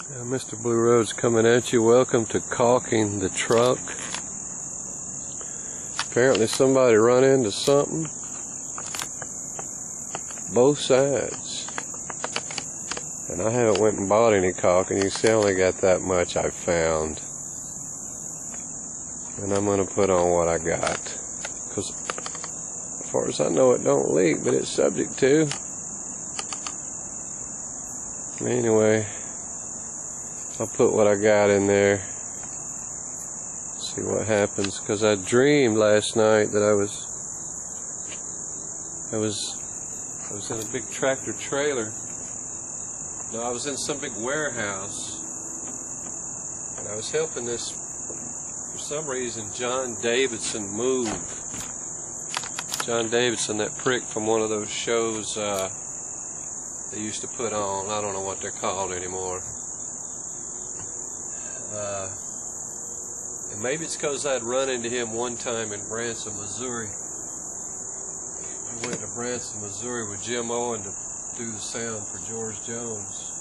Mr. Blue Road's coming at you. Welcome to caulking the truck. Apparently somebody run into something. Both sides. And I haven't went and bought any caulking. You can see I only got that much I found. And I'm going to put on what I got. Because as far as I know it don't leak, but it's subject to. Anyway, I'll put what I got in there. See what happens. Because I dreamed last night that I was in a big tractor trailer. No, I was in some big warehouse. And I was helping this, for some reason, John Davidson move. John Davidson, that prick from one of those shows they used to put on. I don't know what they're called anymore. And maybe it's because I'd run into him one time in Branson, Missouri. I went to Branson, Missouri with Jim Owen to do the sound for George Jones.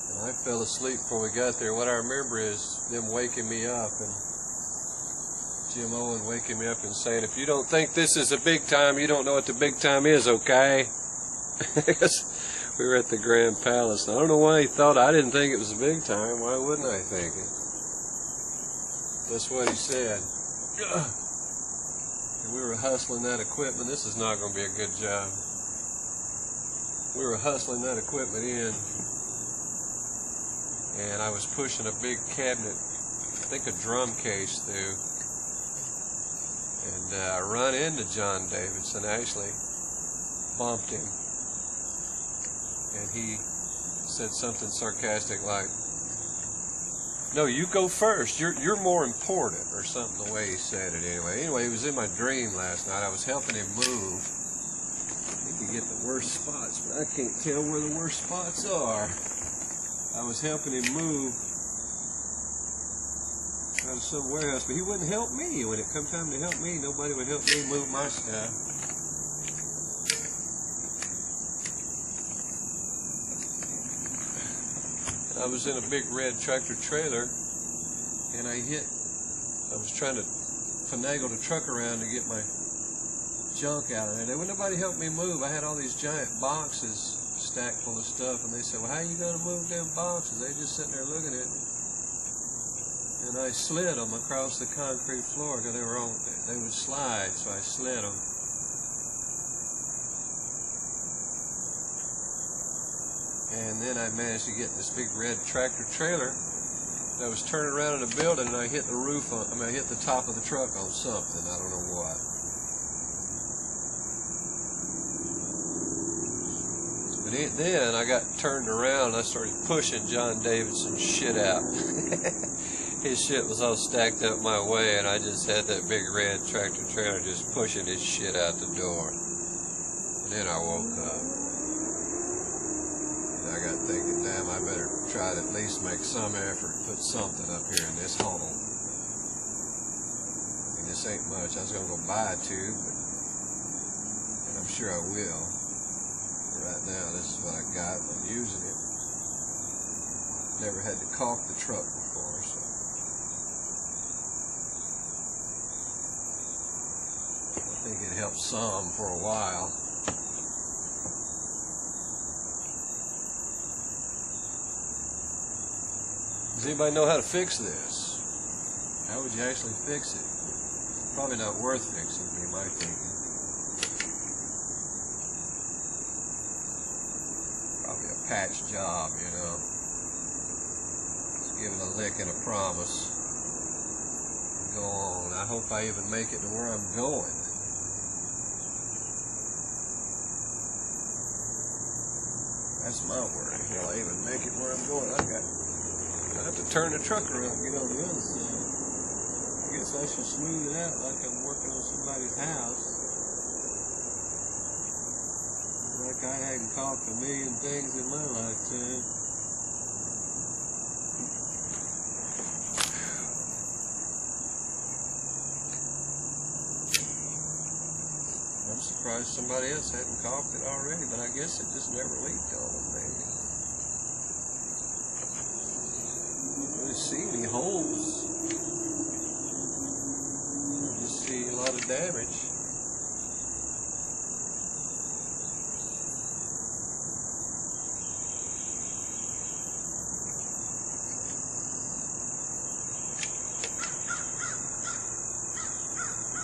And I fell asleep before we got there. What I remember is them waking me up and Jim Owen waking me up and saying, "If you don't think this is a big time, you don't know what the big time is, okay?" Because we were at the Grand Palace. And I don't know why he thought I didn't think it was a big time. Why wouldn't I think it? That's what he said. And we were hustling that equipment. This is not going to be a good job. We were hustling that equipment in. And I was pushing a big cabinet, I think a drum case through. And I run into John Davidson, actually bumped him. And he said something sarcastic like, "No, you go first. You're more important," or something, the way he said it anyway. Anyway, it was in my dream last night. I was helping him move. He could get the worst spots, but I can't tell where the worst spots are. I was helping him move out of some warehouse, but he wouldn't help me. When it come time to help me, nobody would help me move my stuff. I was in a big red tractor trailer, and I was trying to finagle the truck around to get my junk out of there. There wouldn't nobody help me move. I had all these giant boxes stacked full of stuff, and they said, "Well, how are you going to move them boxes?" They just sitting there looking at me. And I slid them across the concrete floor because they would slide, so I slid them. And then I managed to get in this big red tractor trailer. I was turning around in the building, and I hit the roof on, I hit the top of the truck on something. I don't know what. But then I got turned around, and I started pushing John Davidson's shit out. His shit was all stacked up my way, and I just had that big red tractor trailer just pushing his shit out the door. And then I woke up. I got thinking, damn, I better try to at least make some effort to put something up here in this hole. And this ain't much. I was going to go buy two, and I'm sure I will. But right now, this is what I got. I'm using it. Never had to caulk the truck before, so. I think it helped some for a while. Does anybody know how to fix this? How would you actually fix it? Probably not worth fixing, would be my thinking. Probably a patch job, you know. Just give it a lick and a promise. Go on. I hope I even make it to where I'm going. That's my worry. Will I even make it where I'm going? I have to turn the truck around and get on the other side. I guess I should smooth it out like I'm working on somebody's house. Like I hadn't caulked a million things in my lifetime. I'm surprised somebody else hadn't caulked it already, but I guess it just never leaked on them, maybe. holes. You see a lot of damage.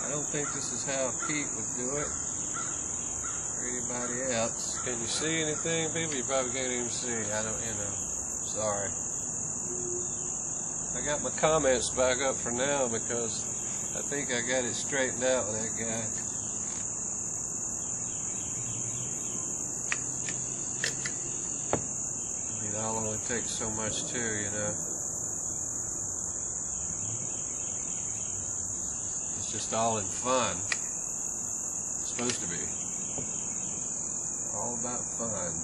I don't think this is how Pete would do it, or anybody else. Can you see anything, people? You probably can't even see. I don't, sorry. I got my comments back up for now because I think I got it straightened out with that guy. I mean, I'll only take so much too, It's just all in fun. It's supposed to be. All about fun.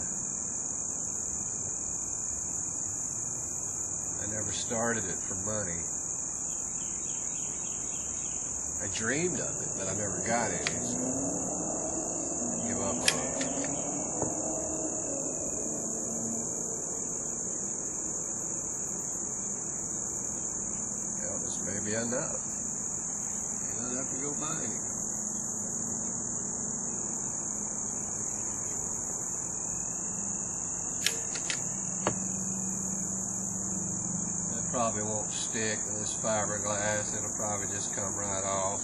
I never started it for money. I dreamed of it, but I never got any, so I give up on it. Well, this may be enough. You don't have to go buy any. Probably won't stick with this fiberglass. It'll probably just come right off.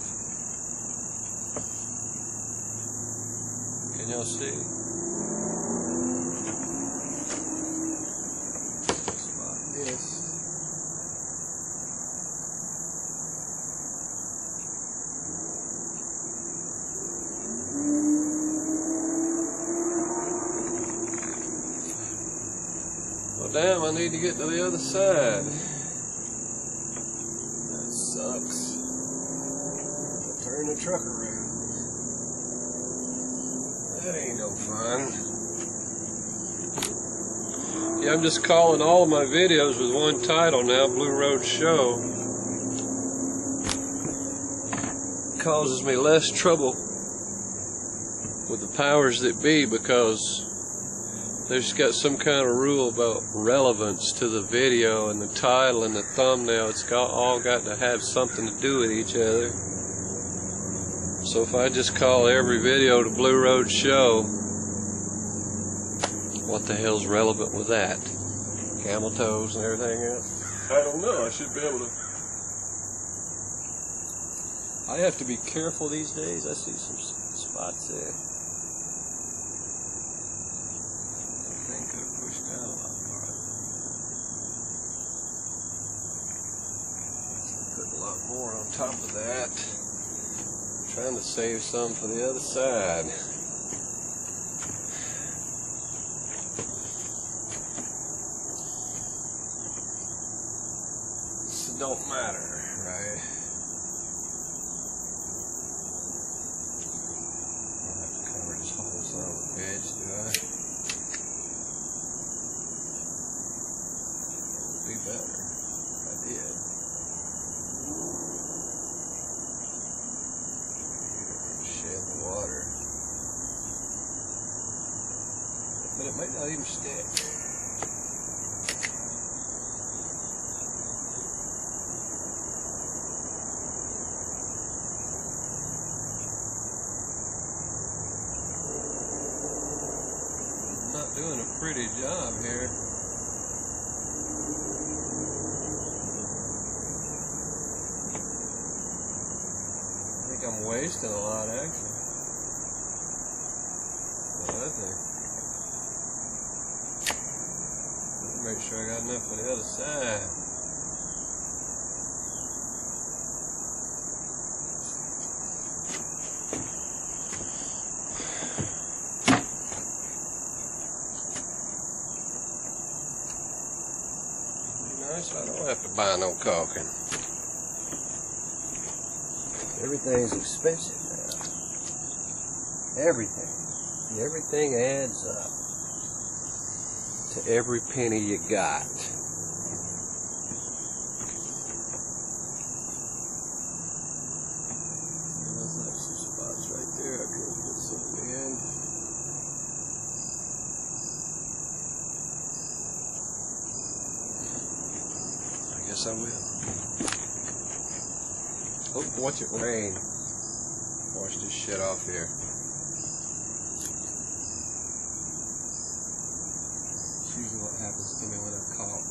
Can y'all see? Just like this. Well, damn, I need to get to the other side. Sucks. Turn the truck around. That ain't no fun. Yeah, I'm just calling all of my videos with one title now, Blue Road Show. It causes me less trouble with the powers that be because there's got some kind of rule about relevance to the video and the title and the thumbnail. It's all got to have something to do with each other. So if I just call every video the Blue Road Show, what the hell's relevant with that? Camel toes and everything else? I don't know. I should be able to. I have to be careful these days. I see some spots there. Could have pushed down a lot more. Put a lot more on top of that. I'm trying to save some for the other side. This don't matter, right? I don't have to cover this whole son of a bitch, do I? Be better if I did. Shed the water. But it might not even stick. I'm not doing a pretty job here. I'm wasting a lot, actually. What I think. Make sure I got enough for the other side. Nice, I don't have to buy no caulking. Everything's expensive now. Everything. Everything adds up to every penny you got. There's like some spots right there. I could put something in. I Guess I will. Oh, watch it rain. Wash this shit off here. It's usually what happens to me when I caulk.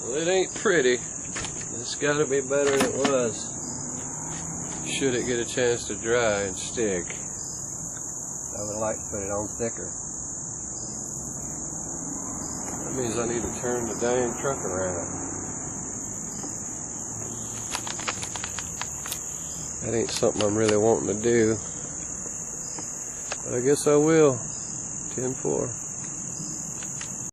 Well, it ain't pretty. It's gotta be better than it was. Should it get a chance to dry and stick. I would like to put it on thicker. That means I need to turn the dang truck around. That ain't something I'm really wanting to do. But I guess I will. 10-4.